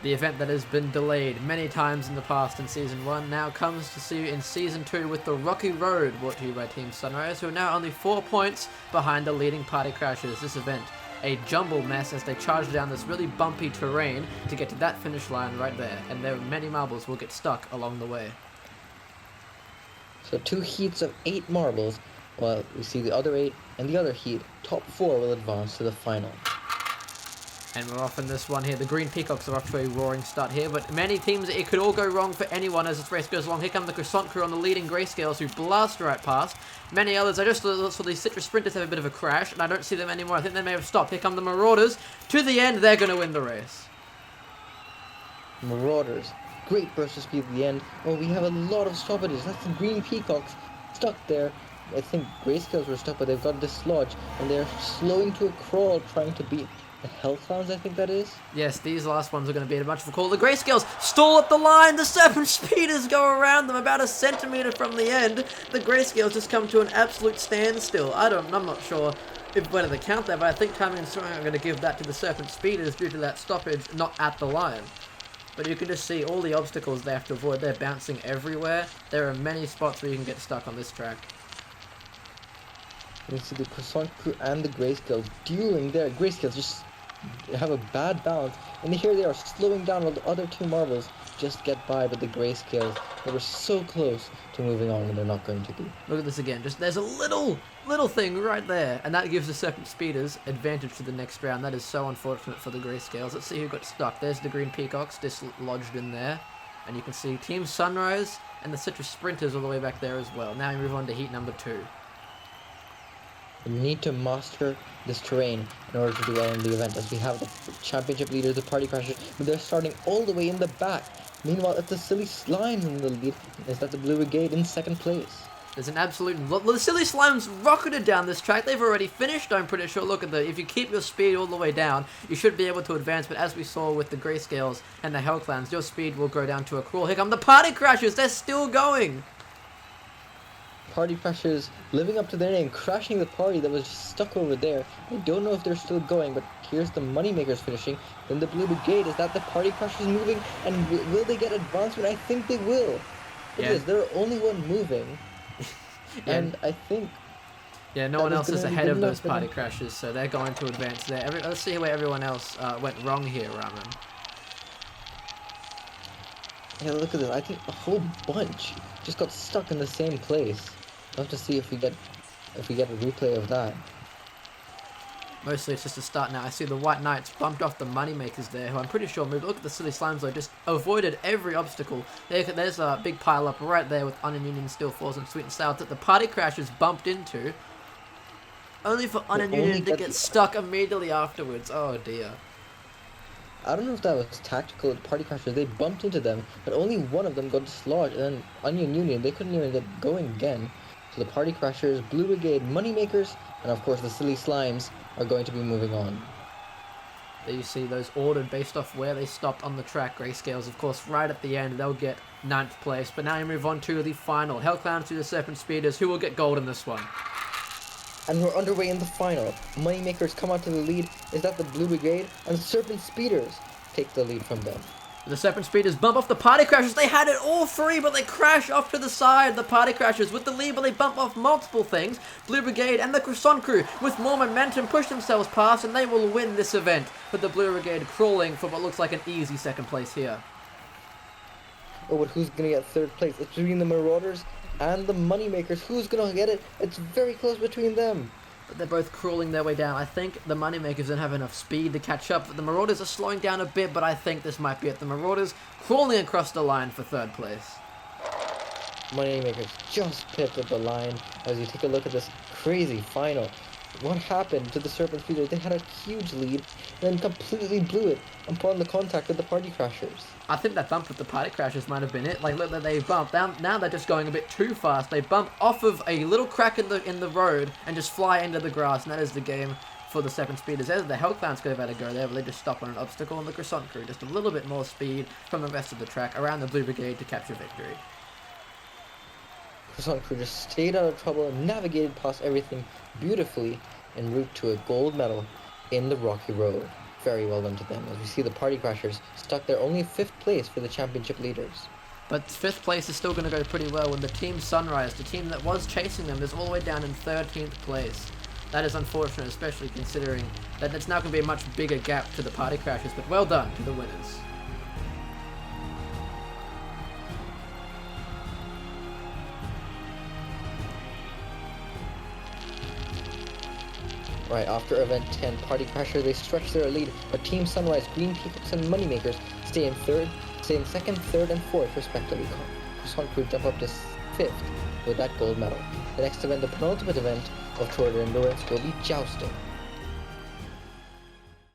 The event that has been delayed many times in the past in Season 1 now comes to see you in Season 2 with the Rocky Road, brought to you by Team Sunrise, who are now only 4 points behind the leading Party Crashers. This event, a jumble mess as they charge down this really bumpy terrain to get to that finish line right there, and there many marbles will get stuck along the way. So 2 heats of 8 marbles, while we see the other 8 and the other heat, top 4 will advance to the final. And we're off in this one here. The Green Peacocks are off to a roaring start here, but many teams, it could all go wrong for anyone as this race goes along. Here come the Croissant Crew on the leading Grayscales who blast right past. Many others, I just saw the Citrus Sprinters have a bit of a crash, and I don't see them anymore. I think they may have stopped. Here come the Marauders. To the end, they're going to win the race. Marauders, great burst of speed at the end. Oh, we have a lot of stoppages. That's the Green Peacocks stuck there. I think Grayscales were stuck, but they've got dislodged, and they're slowing to a crawl trying to beat the Hell Clowns, I think that is? Yes, these last ones are going to be a much of a call. The Grayscales stall at the line. The Serpent Speeders go around them about a centimetre from the end. The Grayscales just come to an absolute standstill. I'm not sure whether to count that, but I think Timing and Throwing are going to give that to the Serpent Speeders due to that stoppage not at the line. But you can just see all the obstacles they have to avoid. They're bouncing everywhere. There are many spots where you can get stuck on this track. You see the Croissant Crew and the Grayscales dueling there. Grayscales just have a bad balance, and here they are slowing down while the other 2 marbles just get by, but the Grayscales, they were so close to moving on, and they're not going to be. Look at this again. Just there's a little thing right there, and that gives the Serpent Speeders advantage to the next round. That is so unfortunate for the Grayscales. Let's see who got stuck. There's the Green Peacocks dislodged in there, and you can see Team Sunrise and the Citrus Sprinters all the way back there as well. Now we move on to heat number 2. We need to master this terrain in order to do well in the event, as we have the championship leaders, the Party Crashers, but they're starting all the way in the back. Meanwhile, it's the Silly Slimes in the lead. Is that the Blue Brigade in 2nd place? There's an absolute... The Silly Slimes rocketed down this track. They've already finished, I'm pretty sure. Look at if you keep your speed all the way down, you should be able to advance, but as we saw with the Grayscales and the Hell Clowns, your speed will go down to a crawl. Here come the Party Crashers. They're still going. Party Crashers living up to their name, crashing the party that was just stuck over there. I don't know if they're still going, but here's the Moneymakers finishing. Then the Blue Brigade. Is that the Party Crashers moving? And will they get advancement? I think they will. Look at this, they're only one moving. And I think... Yeah, no one else is ahead of those Party Crashers, so they're going to advance there. Let's see where everyone else went wrong here, Raman. Yeah, look at this. I think a whole bunch just got stuck in the same place. I'll have to see if we get a replay of that. Mostly it's just a start now. I see the White Knights bumped off the Moneymakers there, who I'm pretty sure moved. Look at the Silly Slimes though, just avoided every obstacle. There's a big pile up right there with Onion Union, Steel Falls, and Sweet and Sour that the Party Crashers bumped into. Only for Onion Union to get stuck immediately afterwards. Oh dear. I don't know if that was tactical. Party Crashers, they bumped into them, but only one of them got dislodged, and then Onion Union, they couldn't even get going again. So the Party Crashers, Blue Brigade, Moneymakers, and of course the Silly Slimes are going to be moving on. There you see those ordered based off where they stopped on the track. Grayscales, of course, right at the end, they'll get 9th place. But now you move on to the final. Hell Clowns to the Serpent Speeders, who will get gold in this one. And we're underway in the final. Moneymakers come out to the lead. Is that the Blue Brigade? And Serpent Speeders take the lead from them. The Serpent Speeders bump off the Party Crashers. They had it all free, but they crash off to the side. The Party Crashers with the lead, but they bump off multiple things. Blue Brigade and the Croissant Crew with more momentum push themselves past, and they will win this event. With the Blue Brigade crawling for what looks like an easy 2nd place here. Oh, but who's going to get 3rd place? It's between the Marauders and the Moneymakers. Who's going to get it? It's very close between them. But they're both crawling their way down. I think the Moneymakers don't have enough speed to catch up. But the Marauders are slowing down a bit, but I think this might be it. The Marauders crawling across the line for 3rd place. Moneymakers just pipped at the line as you take a look at this crazy final. What happened to the Serpent Speeders? They had a huge lead, then completely blew it upon the contact with the Party Crashers. I think that bump with the Party Crashers might have been it. Like, look, they bump. Now they're just going a bit too fast. They bump off of a little crack in the road and just fly into the grass, and that is the game for the Serpent Speeders. There's the Hell Clowns could have had to go there, but they just stop on an obstacle, and the Croissant Crew just a little bit more speed from the rest of the track around the Blue Brigade to capture victory. Croissant Crew just stayed out of trouble and navigated past everything beautifully en route to a gold medal in the Rocky Road. Very well done to them, as we see the Party Crashers stuck there only 5th place for the championship leaders. But 5th place is still going to go pretty well when the Team Sunrise, the team that was chasing them, is all the way down in 13th place. That is unfortunate, especially considering that it's now going to be a much bigger gap to the Party Crashers, but well done to the winners. Right, after event 10, Party Crasher, they stretch their lead, but Team Sunrise, Green Teacups, and Moneymakers stay in 2nd, 3rd, and 4th respectively. Croissant Crew jump up to 5th with that gold medal. The next event, the penultimate event of Tour de Endurance, will be jousting.